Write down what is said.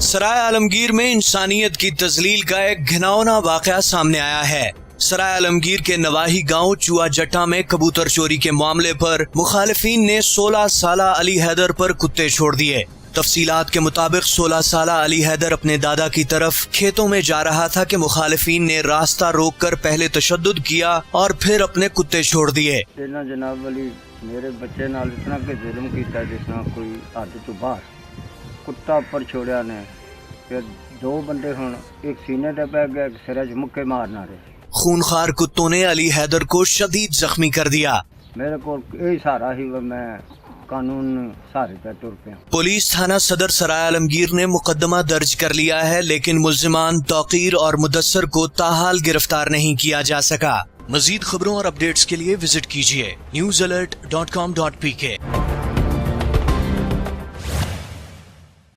سرائے عالمگیر میں انسانیت کی تذلیل کا ایک گھناؤنا واقعہ سامنے آیا ہے۔ سرائے عالمگیر کے نواحی گاؤں چوا جٹا میں کبوتر چوری کے معاملے پر مخالفین نے 16 سالہ علی حیدر پر کتے چھوڑ دیے۔ تفصیلات کے مطابق 16 سالہ علی حیدر اپنے دادا کی طرف کھیتوں میں جا رہا تھا کہ مخالفین نے راستہ روک کر پہلے تشدد کیا اور پھر اپنے کتے چھوڑ دیے۔ جناب علی میرے بچے نال اتنا کہ ظلم کیتا جس طرح کوئی حد تو باہر کتا اوپر چھوڑیا نے، پھر 2 بندے ہن ایک سینے تے پہ گیا، ایک سرے چ مکے مارنا رہے۔ خونخوار کتوں نے علی حیدر کو شدید زخمی کر دیا۔ میرے کو یہی سہارا ہی میں قانون سہارے پہ تر پیا۔ پولیس تھانہ صدر سرائے عالمگیر نے مقدمہ درج کر لیا ہے، لیکن ملزمان توقیر اور مدثر کو تاحال گرفتار نہیں کیا جا سکا۔ مزید خبروں اور اپڈیٹس کے لیے وزٹ کیجیے newsalert.com.pk۔